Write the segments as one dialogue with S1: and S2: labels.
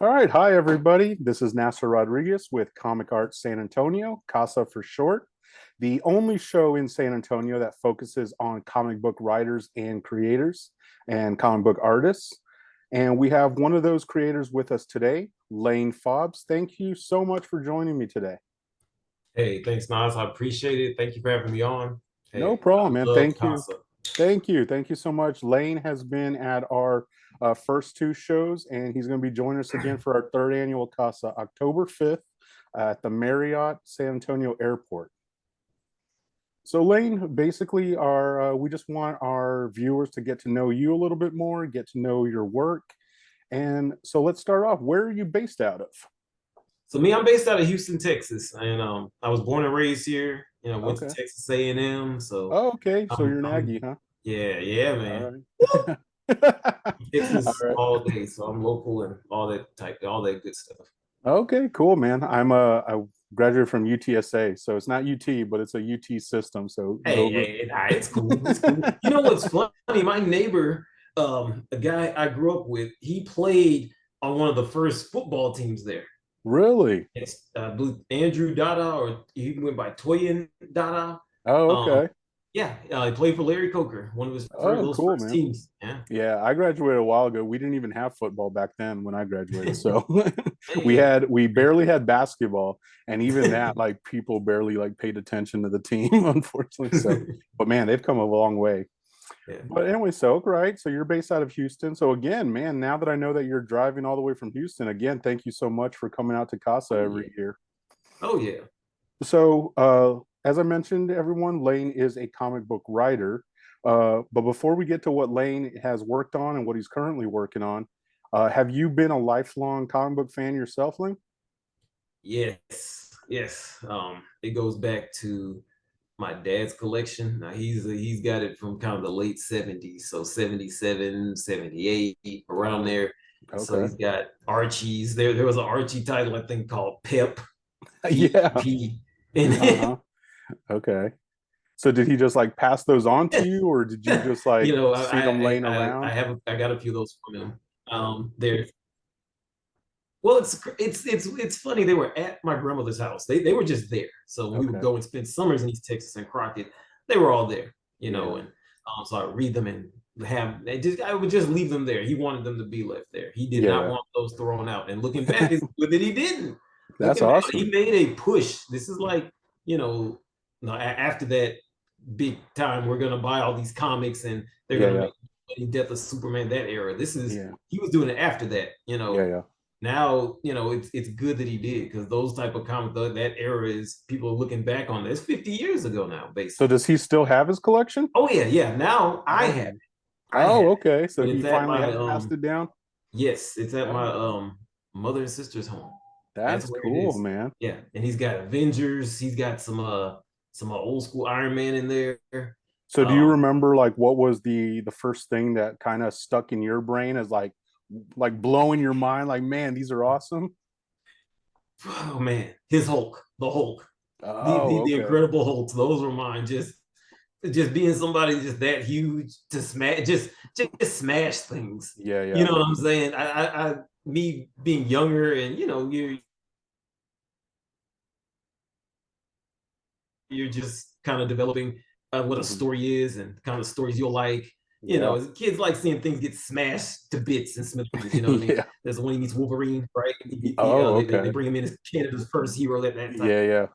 S1: All right. Hi, everybody. This is Nasser Rodriguez with Comic Arts San Antonio, CASA for short, the only show in San Antonio that focuses on comic book writers and creators and comic book artists. And we have one of those creators with us today, Lane Fobbs. Thank you so much for joining me today.
S2: Hey, thanks, Nas. I appreciate it. Thank you for having me on.
S1: No
S2: Hey, I
S1: problem, man.
S2: love
S1: Thank you.
S2: Casa.
S1: Thank you. Thank you so much. Lane has been at our first two shows, and he's going to be joining us again for our third annual CASA, October 5th at the Marriott San Antonio Airport. So, Lane, basically, we just want our viewers to get to know you a little bit more, get to know your work. And so let's start off. Where are you based out of?
S2: So me, I'm based out of Houston, Texas, and I was born and raised here. Went to
S1: Okay.
S2: Texas A&M. So
S1: Oh, okay. So
S2: I'm,
S1: you're an
S2: I'm
S1: Aggie, huh?
S2: yeah, yeah,
S1: All
S2: man.
S1: right. All
S2: Texas
S1: right.
S2: all day, so I'm local and all that good stuff.
S1: Okay, cool, man. I graduated from UTSA, so it's not UT, but it's a UT system. So
S2: Hey,
S1: go.
S2: hey, nah, it's cool. It's cool. You know what's funny? My neighbor, a guy I grew up with, he played on one of the first football teams there.
S1: Really?
S2: It's I believe Andrew Dada, or he went by Toyin Dada.
S1: Oh,
S2: Um,
S1: okay.
S2: yeah, he played for Larry Coker, one of his
S1: Oh,
S2: those
S1: cool,
S2: first
S1: man.
S2: teams. Yeah,
S1: Yeah, I graduated a while ago. We didn't even have football back then when I graduated. So
S2: man.
S1: we barely had basketball, and even that, like people barely like paid attention to the team, unfortunately. So, but man, they've come a long way.
S2: Yeah,
S1: But anyway, so right, so you're based out of Houston. So again, man, now that I know that you're driving all the way from Houston, again, thank you so much for coming out to Casa
S2: oh yeah,
S1: every year.
S2: oh yeah,
S1: So, as I mentioned, everyone, Lane is a comic book writer. But before we get to what Lane has worked on and what he's currently working on, have you been a lifelong comic book fan yourself, Lane?
S2: yes, yes. It goes back to my dad's collection. Now he's got it from kind of the late 70s, so 77, 78, around
S1: Oh,
S2: there. So
S1: okay.
S2: he's got Archie's. There was an Archie title I think called Pep,
S1: Yeah.
S2: P. And
S1: Uh-huh. Okay. So did he just like pass those on to you, or did you just like see them laying
S2: I
S1: around?
S2: have I got a few of those from him. There. Well, it's funny. They were at my grandmother's house. They were just there. So when we would
S1: Okay.
S2: go and spend summers in East Texas and Crockett, they were all there.
S1: Yeah.
S2: And so I would read them and have they just I would just leave them there. He wanted them to be left there. He did
S1: Yeah,
S2: not
S1: yeah.
S2: want those thrown out. And looking back, is good that he didn't.
S1: That's
S2: Looking back, he
S1: awesome.
S2: made a push. This is like no, after that big time, we're gonna buy all these comics and they're
S1: Yeah,
S2: gonna
S1: yeah.
S2: make Death of Superman that era. This is
S1: Yeah.
S2: he was doing it after that.
S1: Yeah, yeah.
S2: Now it's good that he did because those type of comics that era is people are looking back on this 50 years ago now
S1: So
S2: basically.
S1: does he still have his collection?
S2: Oh yeah, yeah, now
S1: Oh.
S2: I have
S1: Oh,
S2: it,
S1: okay. So
S2: but
S1: he
S2: it's at
S1: finally
S2: my
S1: has passed it down.
S2: yes, it's at my
S1: Oh,
S2: mother and sister's home. That's
S1: that's
S2: where it
S1: cool,
S2: is.
S1: man.
S2: Yeah, and he's got Avengers, he's got some old school Iron Man in there.
S1: So do you
S2: um
S1: remember like what was the first thing that kind of stuck in your brain as like blowing your mind like man, these are awesome?
S2: oh man, his Hulk, the Hulk,
S1: Oh,
S2: the
S1: okay.
S2: Incredible Hulks, those were mine. Just being somebody just that huge to smash just smash things.
S1: Yeah,
S2: You
S1: yeah.
S2: know what I'm saying? I me being younger and you're just kind of developing what a
S1: Hmm.
S2: story is and kind of stories you'll like.
S1: Yeah.
S2: As kids like seeing things get smashed to bits and smithereens. You know what I mean?
S1: Yeah.
S2: There's one he meets Wolverine, right?
S1: Oh,
S2: They
S1: okay.
S2: bring him in as Canada's first hero, that type
S1: Yeah, yeah.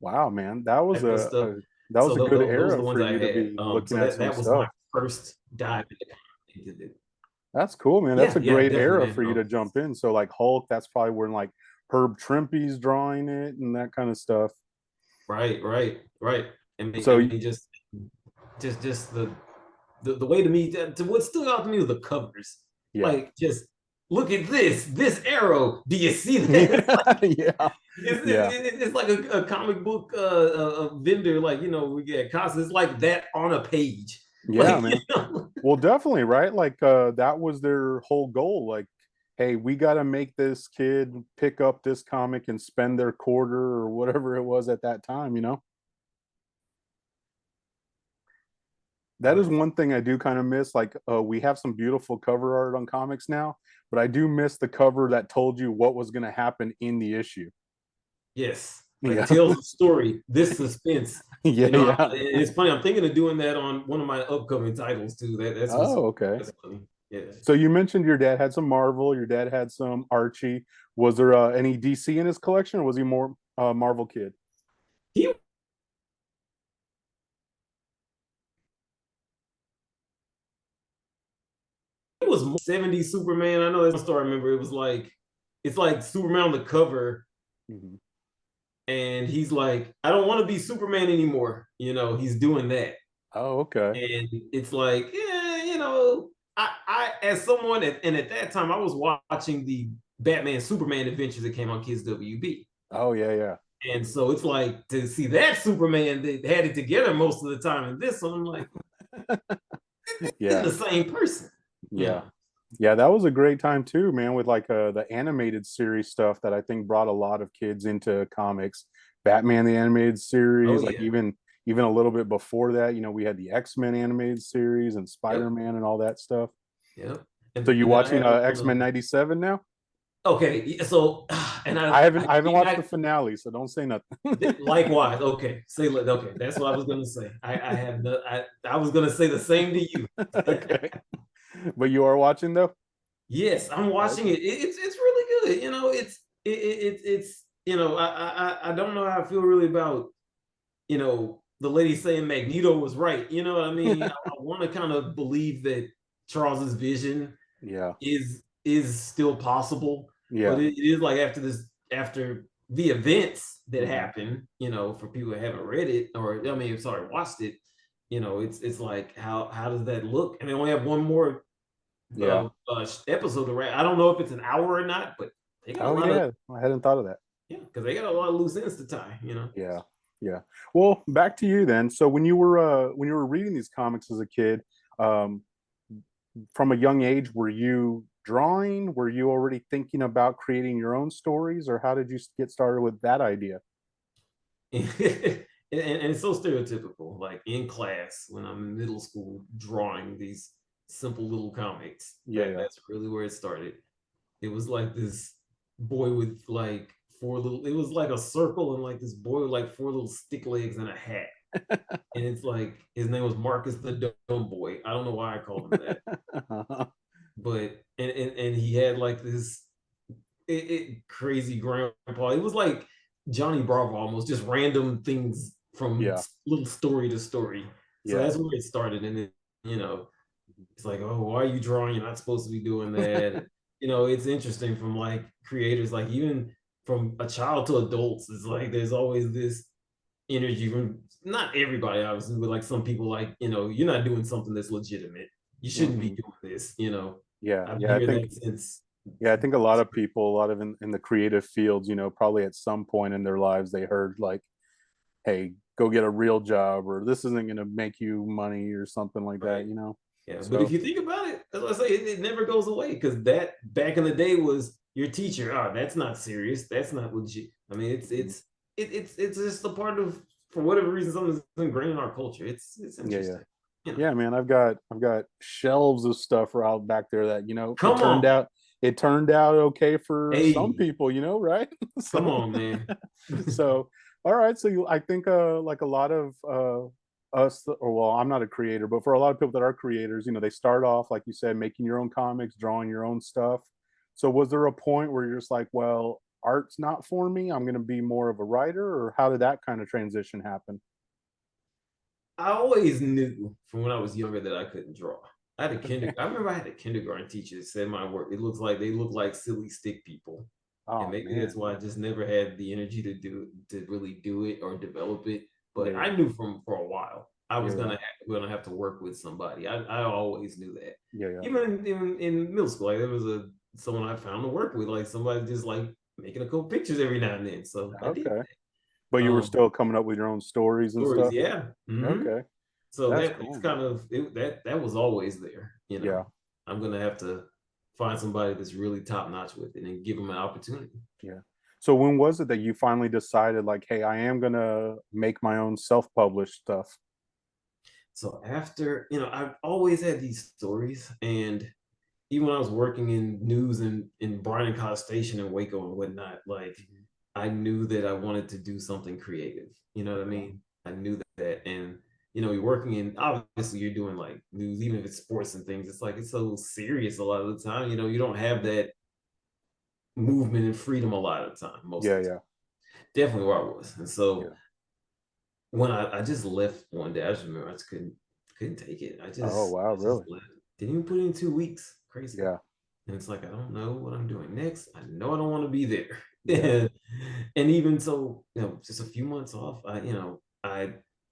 S1: Wow, man. That was
S2: of stuff.
S1: that was
S2: So
S1: a good
S2: those are
S1: era
S2: the
S1: for
S2: ones I
S1: you to
S2: had.
S1: be looking
S2: So
S1: at some
S2: that was my
S1: stuff.
S2: first dive into it.
S1: That's cool, man. That's
S2: Yeah,
S1: a
S2: yeah,
S1: great
S2: definitely,
S1: era
S2: man.
S1: for you to jump in. So like Hulk, that's probably when like Herb Trimpe's drawing it and that kind of stuff.
S2: Right, right, right. I
S1: So
S2: mean, just the way to me to what stood out to me was the covers.
S1: yeah.
S2: Like, just look at this arrow. Do you see that?
S1: Yeah. Yeah.
S2: It's like a comic book a vendor, like we get costs. It's like that on a page.
S1: Yeah,
S2: Like,
S1: man. Well, definitely, right? Like that was their whole goal. Like, hey, we got to make this kid pick up this comic and spend their quarter or whatever it was at that time, you know? That is one thing I do kind of miss. Like, we have some beautiful cover art on comics now, but I do miss the cover that told you what was going to happen in the issue.
S2: Yes, like
S1: Yeah.
S2: tells the story, this suspense.
S1: Yeah, yeah.
S2: It's funny. I'm thinking of doing that on one of my upcoming titles too.
S1: Oh, okay.
S2: That's funny. Yeah.
S1: So you mentioned your dad had some Marvel, your dad had some Archie. Was there any DC in his collection, or was he more Marvel kid?
S2: He was 70s Superman. I know that's one story I remember. It was like it's like Superman on the cover,
S1: Mhm.
S2: and he's like, I don't want to be Superman anymore. He's doing that.
S1: Oh, okay.
S2: And it's like, yeah, I as someone and at that time I was watching the Batman Superman adventures that came on Kids WB.
S1: Oh, yeah, yeah.
S2: And so it's like to see that Superman that had it together most of the time, and this one, I'm like,
S1: Yeah,
S2: the same person, you
S1: yeah.
S2: know.
S1: Yeah, that was a great time too, man, with like the animated series stuff that I think brought a lot of kids into comics. Batman the animated
S2: Oh
S1: series, like
S2: yeah.
S1: even a little bit before that, we had the X-Men animated series and
S2: Yep.
S1: Spider-Man and all that stuff.
S2: Yep.
S1: So you
S2: And then I
S1: watching
S2: had a
S1: X-Men 97 now?
S2: okay, so and
S1: I haven't watched the finale, so don't say nothing.
S2: likewise. Okay, okay. That's what I was gonna say. I have no. I was gonna say the same to you.
S1: Okay. But you are watching though?
S2: Yes, I'm watching
S1: Okay.
S2: it. It's really good. It's I don't know how I feel really about the lady saying Magneto was right. You know what I mean? I want to kind of believe that Charles's vision
S1: Yeah.
S2: is still possible, but
S1: Yeah.
S2: it is like after the events that
S1: Hmm.
S2: happen, for people that haven't read it or I mean, sorry, watched it, it's like how does that look? And they only have one more
S1: Yeah.
S2: episode to write. I don't know if it's an hour or not, but they got a
S1: Oh
S2: lot of
S1: yeah. I hadn't thought of that.
S2: yeah, because they got a lot of loose ends to tie.
S1: Yeah. Yeah. Well, back to you then. So when you were reading these comics as a kid, um, from a young age, were you drawing? Were you already thinking about creating your own stories, or how did you get started with that idea?
S2: And it's so stereotypical. Like in class when I'm in middle school, drawing these simple little comics.
S1: Yeah,
S2: That
S1: yeah.
S2: that's really where it started. It was like this boy with like four little. It was like a circle and like this boy with like four little stick legs and a hat. And it's like his name was Marcus the Dumb Boy. I don't know why I called him that, but and he had like this crazy grandpa. It was like Johnny Bravo almost, just random things from
S1: Yeah,
S2: little story to story. So
S1: yeah.
S2: that's where it started. And then, it's like, oh, why are you drawing? You're not supposed to be doing that. And, it's interesting from like creators, like even from a child to adults, it's like there's always this energy from not everybody, obviously, but like some people like, you're not doing something that's legitimate. You shouldn't be
S1: Hmm.
S2: doing this,
S1: Yeah,
S2: I've been
S1: yeah.
S2: hearing that since
S1: I think a lot of people, a lot of in the creative fields, probably at some point in their lives, they heard like, "Hey, go get a real job," or "This isn't going to make you money," or something like
S2: right.
S1: that.
S2: Yeah, but if
S1: So
S2: you think about it, as I say, it never goes away because that back in the day was your teacher. Oh, that's not serious. That's not legit. I mean,
S1: mhm.
S2: it's just a part of for whatever reason something's ingrained in our culture. It's
S1: Yeah, yeah.
S2: interesting. You know,
S1: Yeah, man, I've got shelves of stuff out back there that,
S2: come on,
S1: it turned out okay for some
S2: hey,
S1: people, right?
S2: come
S1: So
S2: on, man.
S1: so all right, so I think like a lot of us, or well, I'm not a creator, but for a lot of people that are creators, they start off like you said, making your own comics, drawing your own stuff. So was there a point where you're just like, well, art's not for me, I'm going to be more of a writer, or how did that kind of transition happen?
S2: I always knew from when I was younger that I couldn't draw. I remember I had a kindergarten teacher that said my work. They look like silly stick people. And
S1: Oh
S2: maybe that's
S1: man.
S2: why I just never had the energy to really do it or develop it.
S1: Yeah,
S2: But
S1: yeah.
S2: I knew from for a while I was
S1: Yeah, yeah.
S2: gonna have to work with somebody. I always knew that.
S1: Yeah, yeah.
S2: Even in middle school, like, there was someone I found to work with, like somebody just like making a couple pictures every now and then. So I did
S1: Okay. But
S2: that.
S1: you were still coming up with your own stories and
S2: Stories,
S1: stuff?
S2: yeah.
S1: Okay.
S2: So
S1: That's
S2: that's
S1: cool,
S2: kind
S1: man.
S2: of that was always there.
S1: Yeah.
S2: I'm gonna have to find somebody that's really top notch with it and give them an opportunity.
S1: Yeah. So when was it that you finally decided like, hey, I am gonna make my own self-published stuff?
S2: So after, I've always had these stories, and even when I was working in news in Bryan College Station and Waco and whatnot, like
S1: Mhm.
S2: I knew that I wanted to do something creative. You know what I
S1: Yeah.
S2: mean? I knew that. And you're working in, obviously you're doing like news, even if it's sports and things, it's like it's so serious a lot of the time. You don't have that movement and freedom a lot of the time, most
S1: Yeah.
S2: of the time.
S1: Yeah.
S2: Definitely where I was. And so
S1: Yeah.
S2: when I just left one day, I just remember I just couldn't take it.
S1: Oh wow,
S2: I just
S1: really?
S2: left. Didn't even put in 2 weeks. Crazy.
S1: Yeah.
S2: And it's like I don't know what I'm doing next. I know I don't want to be there.
S1: Yeah.
S2: And even so, just a few months off, I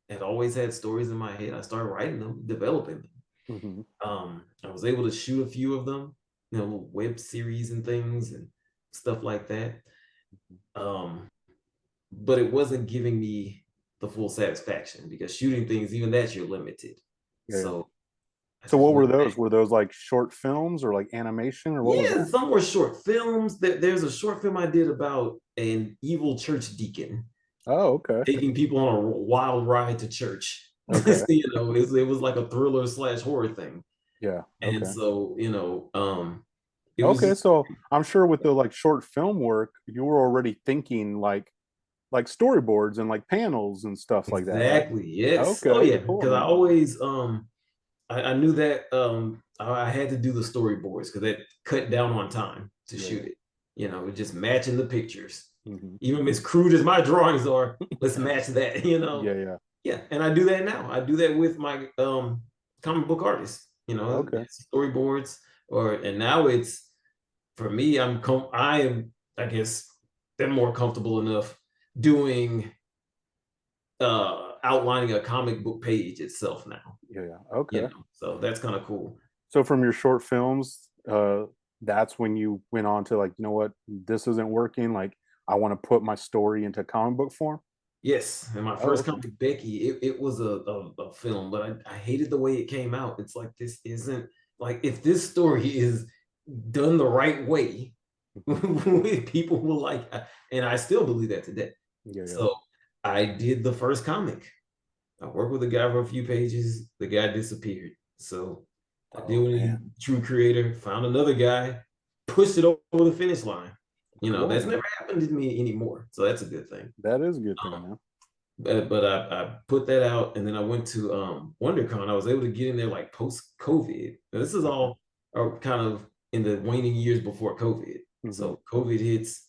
S2: had always had stories in my head. I started writing them, developing them.
S1: Hmm.
S2: I was able to shoot a few of them, web series and things and stuff like that. Um, but it wasn't giving me the full satisfaction because shooting things, even that you're limited.
S1: Yeah. Yeah.
S2: So I
S1: So
S2: just
S1: what were
S2: went
S1: those?
S2: back.
S1: Were those like short films or like animation or what was
S2: Yeah,
S1: that?
S2: some were short films. There's a short film I did about an evil church deacon
S1: Oh, okay.
S2: taking people on a wild ride to church.
S1: Okay.
S2: It was like a thriller slash horror thing.
S1: Yeah.
S2: And
S1: Okay.
S2: so, it was
S1: Okay.
S2: just
S1: So I'm sure with the like short film work, you were already thinking like storyboards and like panels and stuff like that, right?
S2: exactly, yes. Oh
S1: Okay.
S2: yeah,
S1: Cool,
S2: because I
S1: man.
S2: always I knew that I had to do the storyboards because that cut down on time to
S1: Yeah.
S2: shoot
S1: Yeah.
S2: it. Just matching the pictures.
S1: Hmm.
S2: Even as crude as my drawings are, let's match that,
S1: Yeah. Yeah.
S2: Yeah, and I do that now. I do that with my comic book artists,
S1: Okay.
S2: storyboards, and now it's for me, I am, I guess, they're more comfortable enough doing outlining a comic book page itself now,
S1: Yeah. Yeah. Okay.
S2: So that's kind of cool.
S1: So from your short films, that's when you went on to like, you know what, this isn't working. Like, I want to put my story into comic book form.
S2: Yes, and my
S1: Oh,
S2: first
S1: okay.
S2: comic, Becky, it was a film, but I hated the way it came out. It's like this isn't like if this story is done the right way,
S1: Mhm.
S2: people will and I still believe that today.
S1: Yeah, yeah.
S2: So I did the first comic. I worked with a guy for a few pages. The guy disappeared. So I did
S1: Oh
S2: what a
S1: man,
S2: true creator, found another guy, pushed it over the finish line.
S1: cool,
S2: That's never
S1: man.
S2: happened to me anymore. So that's a good thing.
S1: That is a good thing,
S2: Um,
S1: man.
S2: but I put that out, and then I went to WonderCon. I was able to get in there like post COVID. This is
S1: Okay.
S2: all kind of in the waning years before COVID.
S1: Hmm.
S2: So COVID hits,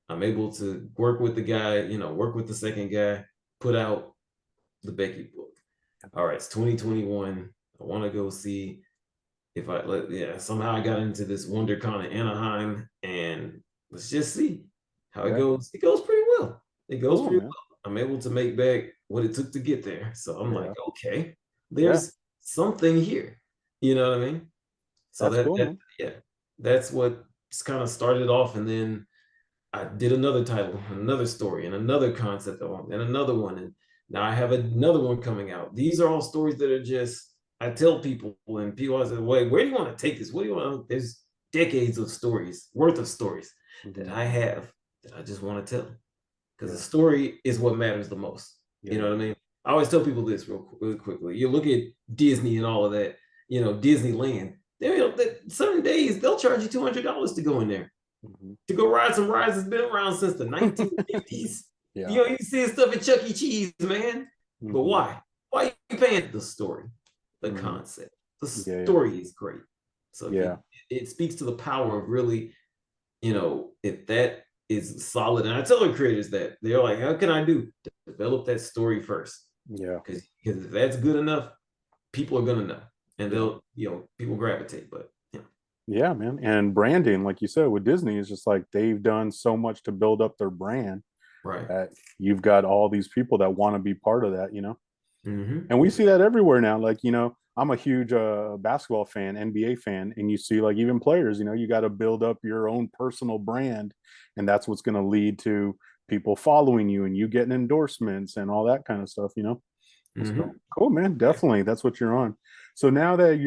S2: I'm able to work with the guy, work with the second guy, put out the Becky book. All right, it's 2021. I want to go see if somehow I got into this WonderCon in Anaheim, and let's just see how it
S1: Yeah,
S2: goes. It goes pretty well. It goes
S1: cool,
S2: pretty
S1: man.
S2: well. I'm able to make back what it took to get there. So I'm like,
S1: Yeah,
S2: okay,
S1: yeah.
S2: there's something here. You know what I mean? So
S1: That's cool, man.
S2: yeah, that's what kind of started off, and then I did another title, another story, and another concept and another one, and now I have another one coming out. These are all stories that are just I tell people, and people say, "Wait, where do you want to take this? What do you want?" There's decades of stories, worth of stories that
S1: Hmm.
S2: I have that I just want to tell because the
S1: Yeah,
S2: story is what matters the most.
S1: yeah,
S2: You know
S1: yeah.
S2: what I mean? I always tell people this real quickly. You look at Disney and all of that, Disneyland. Certain days they'll charge you $200 to go in there
S1: Hmm.
S2: to go ride some rides that's been around since the 1950s.
S1: Yeah.
S2: You see stuff at Chuck E. Cheese, man. But
S1: Hmm.
S2: why? Why are you paying the story, the
S1: Hmm.
S2: concept? The
S1: Yeah, yeah,
S2: story is great. So if
S1: yeah.
S2: it speaks to the power of really, if that is solid. And I tell the creators that they're like, how can I do? Develop that story first.
S1: Yeah,
S2: Because if that's good enough, people are gonna know. And
S1: yeah.
S2: they'll, people gravitate. But
S1: Yeah, man. And branding, like you said, with Disney, is just like they've done so much to build up their brand
S2: right.
S1: that you've got all these people that want to be part of that.
S2: Mm-hmm.
S1: And we see that everywhere now. Like, I'm a huge basketball fan, NBA fan, and you see like even players, you got to build up your own personal brand, and that's what's going to lead to people following you and you getting endorsements and all that kind of stuff.
S2: Mm-hmm.
S1: So cool, man. Definitely, that's what you're on. So now that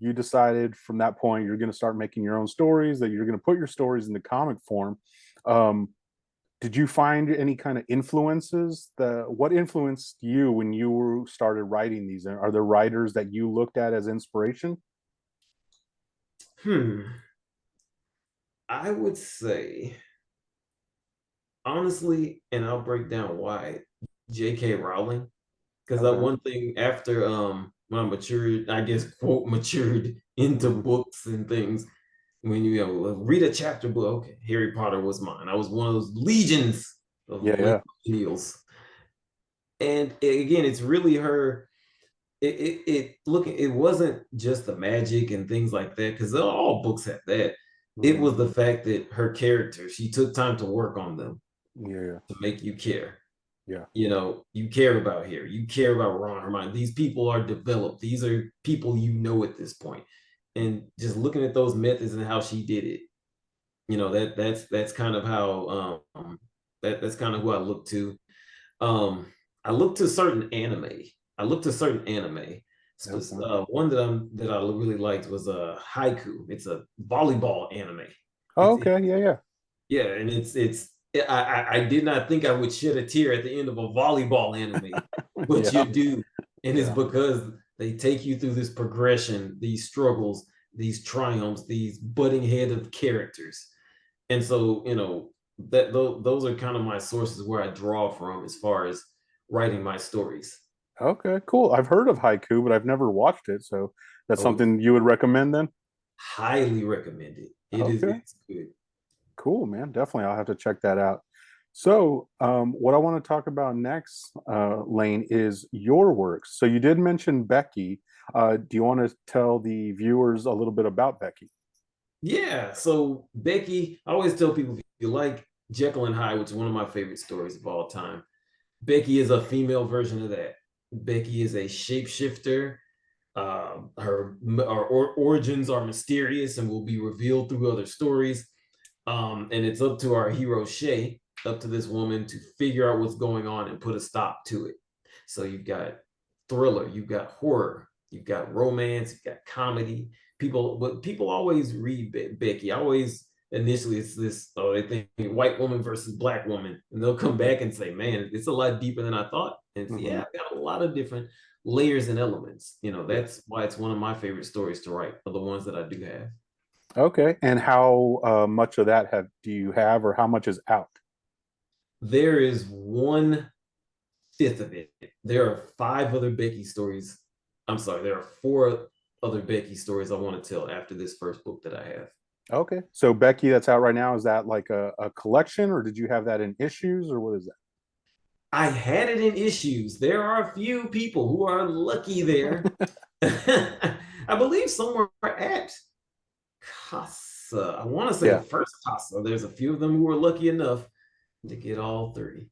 S1: you decided from that point you're going to start making your own stories, that you're going to put your stories in the comic form. Um, did you find any kind of influences? What influenced you when you started writing these? Are there writers that you looked at as inspiration?
S2: Hmm. I would say, honestly, and I'll break down why, J.K. Rowling. Because that
S1: Okay.
S2: one thing after when I matured, I guess quote matured into
S1: Hmm.
S2: books and things, when you know read a chapter book, okay, Harry Potter was mine. I was one of those legions of
S1: Yeah,
S2: late
S1: yeah.
S2: millennials. And again, it's really her. It wasn't just the magic and things like that, because all books have that. It
S1: Hmm.
S2: was the fact that her character, she took time to work on them
S1: Yeah, yeah,
S2: to make you care.
S1: yeah.
S2: You know, you care about Harry, you care about Ron, Hermione. These people are developed. These are people you know at this point. And just looking at those methods and how she did it, you know, that's kind of how that's kind of who I look to. Um, I look to certain anime. I look to certain anime.
S1: Okay.
S2: One that I really liked was a Haiku. It's a volleyball anime.
S1: Oh,
S2: It's
S1: okay. Yeah, yeah.
S2: yeah, and I did not think I would shed a tear at the end of a volleyball anime, but you
S1: Yeah,
S2: do, and it's
S1: yeah.
S2: because they take you through this progression, these struggles, these triumphs, these butting head of characters, and so you know that those are kind of my sources where I draw from as far as writing my stories.
S1: Okay, cool. I've heard of Haiku, but I've never watched it. So that's
S2: Oh,
S1: something you would recommend then?
S2: highly recommended.
S1: Okay,
S2: It's good.
S1: cool, man. Definitely. I'll have to check that out. So, what I want to talk about next, Lane, is your works. So you did mention Becky. Do you want to tell the viewers a little bit about Becky?
S2: Yeah. So Becky, I always tell people if you like Jekyll and Hyde, which is one of my favorite stories of all time, Becky is a female version of that. Becky is a shapeshifter. Her origins are mysterious and will be revealed through other stories. And it's up to our hero Shay, up to this woman to figure out what's going on and put a stop to it. So you've got thriller, you've got horror, you've got romance, you've got comedy. But people always read Becky. I always initially it's this, oh, they think white woman versus black woman, and they'll come back and say, man, it's a lot deeper than I thought. And it's,
S1: Hmm.
S2: yeah, I've got a lot of different layers and elements. You know,
S1: Yeah.
S2: that's why it's one of my favorite stories to write, are the ones that I do have.
S1: Okay. And how much of that have do you have, or how much is out?
S2: There is 1/5 of it. There are five other Becky stories. I'm sorry, there are four other Becky stories I want to tell after this first book that I have.
S1: Okay. So Becky, that's out right now. Is that like a collection, or did you have that in issues, or what is
S2: I had it in issues. There are a few people who are lucky there.
S1: that?
S2: I believe somewhere at Casa. I want to say the
S1: Yeah.
S2: first Casa. There's a few of them who were lucky enough to get all 30.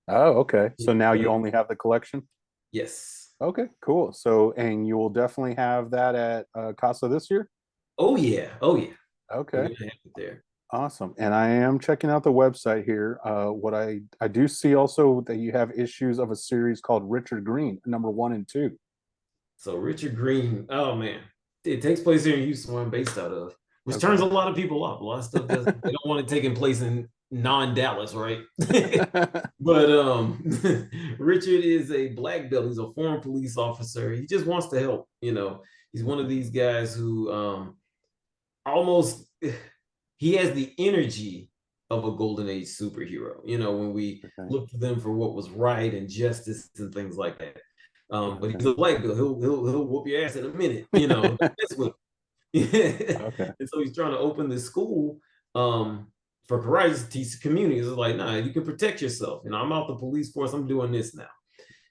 S1: Oh, okay. So now you
S2: Uh,
S1: only have the collection?
S2: yes.
S1: Okay, cool. So, and you will definitely have that at Casa this year?
S2: Oh yeah. Oh yeah. We're
S1: Okay,
S2: gonna have it there.
S1: awesome. And I am checking out the website here. What I do see also that you have issues of a series called Richard Green, number one and two.
S2: So Richard Green, oh man, it takes place here in Houston, where I'm based out of, which turns
S1: Okay.
S2: a lot of people off. A lot of stuff doesn't. They don't want it taking place in non-Dallas, right? But Richard is a black belt. He's a former police officer. He just wants to help. You know, he's one of these guys who almost he has the energy of a golden age superhero. You know, when we
S1: Okay.
S2: look to them for what was right and justice and things like that. But he's
S1: Okay.
S2: a black belt. He'll whoop your ass in a minute. You know, that's what.
S1: Okay.
S2: And so he's trying to open this school for karate to teach the community. It's like, nah, you can protect yourself. You know, I'm out the police force. I'm doing this now.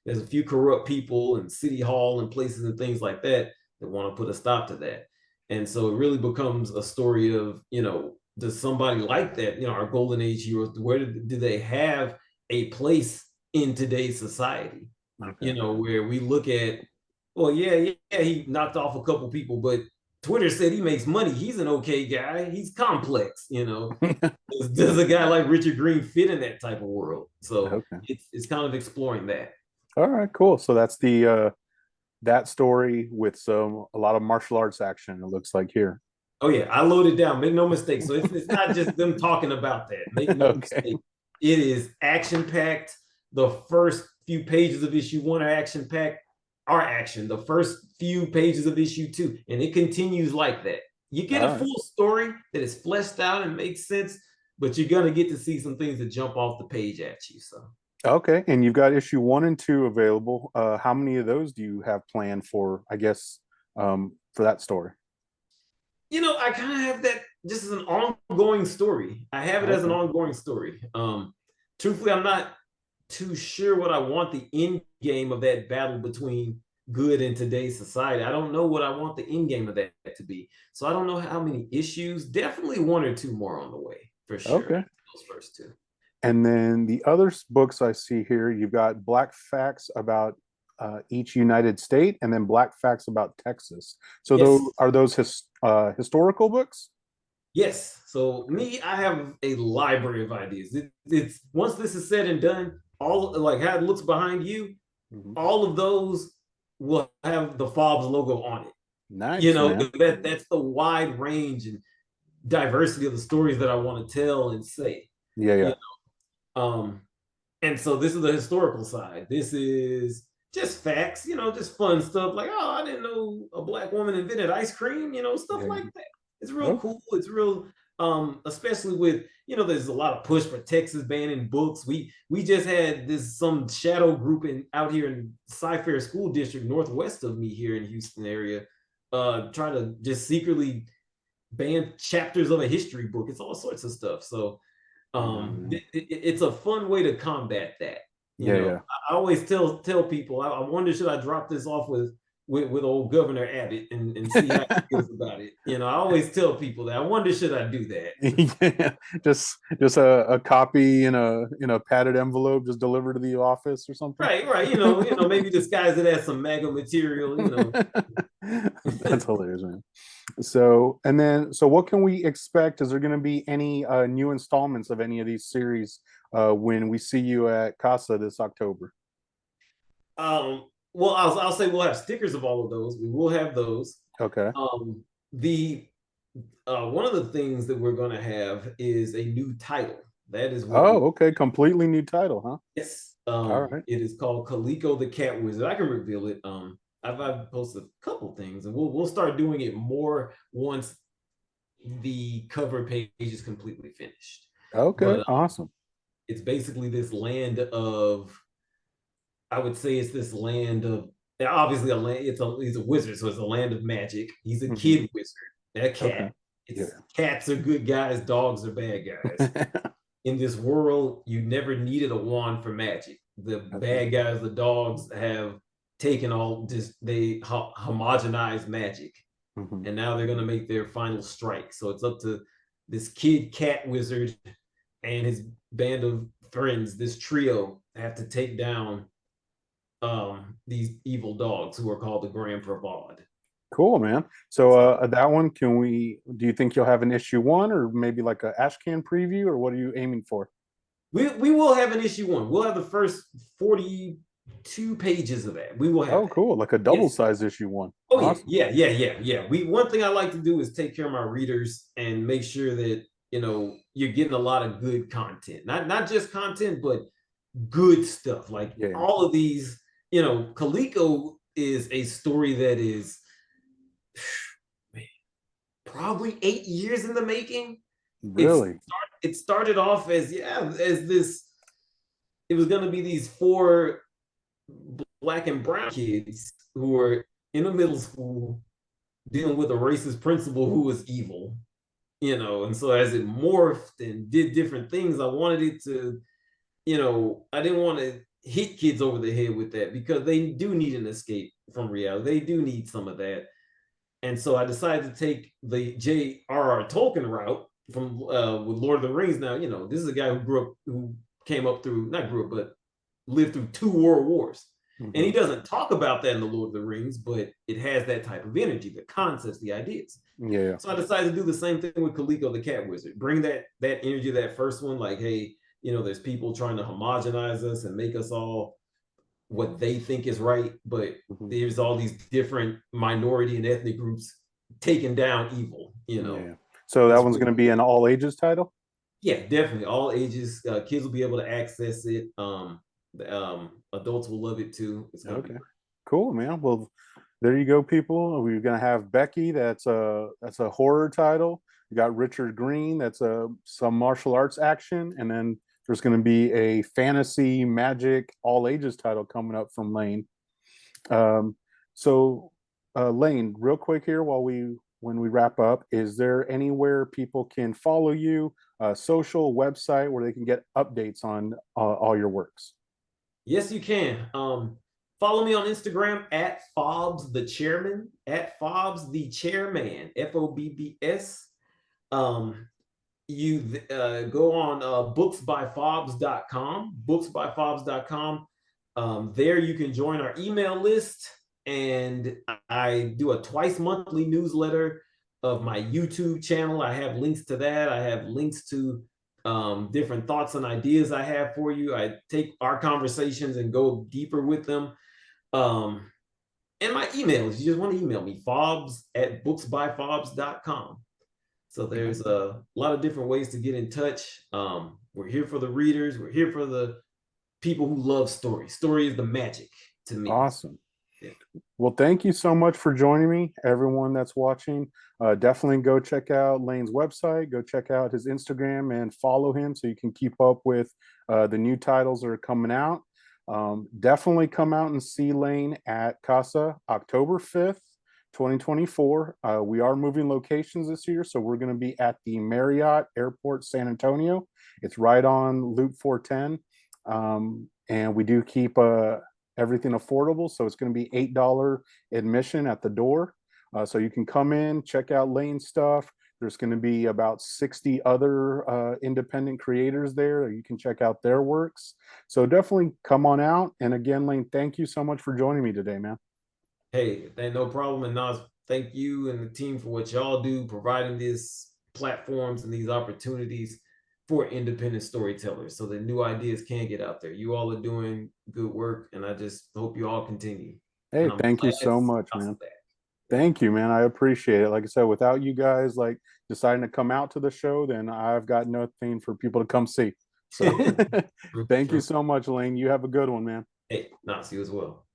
S2: There's a few corrupt people in city hall and places and things like that that want to put a stop to that. And so it really becomes a story of, you know, does somebody like that, you know, our golden age heroes, where do they have a place in today's society? You
S1: Okay.
S2: know, where we look at, well, yeah, he knocked off a couple people, but Twitter said he makes money. He's an okay guy. He's complex, you know. Does a guy like Richard Green fit in that type of world? So
S1: Okay.
S2: it's kind of exploring that.
S1: All right, cool. So that's the that story with a lot of martial arts action, it looks like here.
S2: Oh yeah, I loaded down. Make no mistake. So it's not just them talking about that. Make no
S1: Okay.
S2: mistake. It is action packed. The first few pages of issue 1 are action packed. Are action. The first few pages of issue 2, and it continues like that. You get a full story that is fleshed out and makes sense, but you're gonna get to see some things that jump off the page at you. So
S1: Okay, and you've got issue 1 and 2 available. How many of those do you have planned for, I guess, for that story?
S2: I kind of have that just as an ongoing story. I have it as an ongoing story. Truthfully, I'm not too sure what I want the end game of that battle between good in today's society. I don't know what I want the end game of that to be. So I don't know how many issues. Definitely 1 or 2 more on the way for sure.
S1: Okay.
S2: Those first 2.
S1: And then the other books I see here, you've got Black Facts about each United State, and then Black Facts about Texas. So
S2: Yes.
S1: those historical books?
S2: Yes. So I have a library of ideas. It's once this is said and done, all like how it looks behind you, all of those will have the Fobbs logo on it.
S1: Nice.
S2: That's the wide range and diversity of the stories that I want to tell and say.
S1: Yeah.
S2: And so this is the historical side. This is just facts, just fun stuff like, oh, I didn't know a Black woman invented ice cream, stuff like that. It's real cool. It's real, especially with, there's a lot of push for Texas banning books. We just had some shadow group out here in Cy-Fair School District, northwest of me here in Houston area, try to just secretly ban chapters of a history book. It's all sorts of stuff. So it's a fun way to combat that. I always tell people, I wonder, should I drop this off with old Governor Abbott and see how he feels about it? I always tell people that. I wonder, should I do that?
S1: just a copy in a padded envelope, just delivered to the office or something.
S2: Right. Maybe disguise it as some MAGA material.
S1: That's hilarious, man. So what can we expect? Is there going to be any new installments of any of these series when we see you at C.A.S.A this October?
S2: Well, I'll say we'll have stickers of all of those. We will have those.
S1: Okay.
S2: The one of the things that we're going to have is a new title. That is
S1: okay, completely new title, huh?
S2: Yes.
S1: All right.
S2: It is called Kaliko the Cat Wizard. I can reveal it. I've posted a couple things, and we'll start doing it more once the cover page is completely finished.
S1: Okay, awesome.
S2: It's basically this land of, I would say it's this land of, obviously he's a wizard, so it's a land of magic. He's a kid wizard, a cat. Cats are good guys, dogs are bad guys. In this world, you never needed a wand for magic. The bad guys, the dogs, have taken all this, they homogenize magic, and now they're going to make their final strike. So it's up to this kid cat wizard and his band of friends, this trio, have to take down these evil dogs who are called the Grand Pravod.
S1: Cool, man. So that one, do you think you'll have an issue 1 or maybe like a Ashcan preview, or what are you aiming for?
S2: We will have an issue 1. We'll have the first 42 pages of that. We will have.
S1: Oh, cool. Like a double-size issue 1.
S2: Oh, awesome. Yeah. One thing I like to do is take care of my readers and make sure that, you're getting a lot of good content. Not just content, but good stuff. Like all of these, Kaliko is a story that is probably 8 years in the making.
S1: Really?
S2: It started off as this, it was going to be these 4 Black and brown kids who were in a middle school dealing with a racist principal who was evil, and so as it morphed and did different things, I wanted it to, I didn't want to hit kids over the head with that, because they do need an escape from reality. They do need some of that. And so I decided to take the J.R.R. Tolkien route from with Lord of the Rings. Now, this is a guy who came up through, not grew up, but lived through 2 world wars. And he doesn't talk about that in the Lord of the Rings, but it has that type of energy, the concepts, the ideas.
S1: Yeah.
S2: So I decided to do the same thing with Kaliko the Cat Wizard. Bring that energy, that first one, like, hey, there's people trying to homogenize us and make us all what they think is right, but there's all these different minority and ethnic groups taking down evil,
S1: So that one's going to be an all ages title?
S2: Yeah, definitely. All ages, kids will be able to access it. Adults will love it too. It's gonna be
S1: Okay,
S2: great.
S1: cool, man. Well, there you go, people. We're gonna have Becky. That's a horror title. You got Richard Green. That's a some martial arts action, and then there's gonna be a fantasy magic all ages title coming up from Lane. Um, so, Lane, real quick here, while we when we wrap up, is there anywhere people can follow you, social website where they can get updates on all your works?
S2: Yes, you can. Follow me on Instagram at Fobbs the Chairman, at Fobbs the Chairman, Fobbs. Um, you go on booksbyfobbs.com, booksbyfobbs.com. There you can join our email list, and I do a twice monthly newsletter of my YouTube channel. I have links to that. I have links to different thoughts and ideas I have for you. I take our conversations and go deeper with them. Um, and my emails, you just want to email me, fobbs at booksbyfobbs.com. So
S1: Okay.
S2: there's a lot of different ways to get in touch. We're here for the readers. We're here for the people who love story. Story is the magic to me.
S1: Awesome.
S2: Yeah.
S1: Well, thank you so much for joining me, everyone that's watching. Definitely go check out Lane's website, go check out his Instagram and follow him so you can keep up with the new titles that are coming out. Definitely come out and see Lane at CASA October 5th, 2024. We are moving locations this year, so we're going to be at the Marriott Airport San Antonio. It's right on Loop 410. And we do keep everything affordable. So it's going to be $8 admission at the door. So you can come in, check out Lane stuff. There's going to be about 60 other independent creators there. You can check out their works. So definitely come on out. And again, Lane, thank you so much for joining me today, man.
S2: Hey, no problem. And Nas, thank you and the team for what y'all do, providing these platforms and these opportunities for independent storytellers so that new ideas can get out there. You all are doing good work, and I just hope you all continue.
S1: Hey,
S2: And I'm
S1: thank you
S2: glad to
S1: so
S2: see
S1: much,
S2: us
S1: man.
S2: back. Yeah.
S1: Thank you, man. I appreciate it. Like I said, without you guys like deciding to come out to the show, then I've got nothing for people to come see. So
S2: True,
S1: thank you
S2: true.
S1: so much, Lane. You have a good one, man.
S2: Hey, Nas, you as well.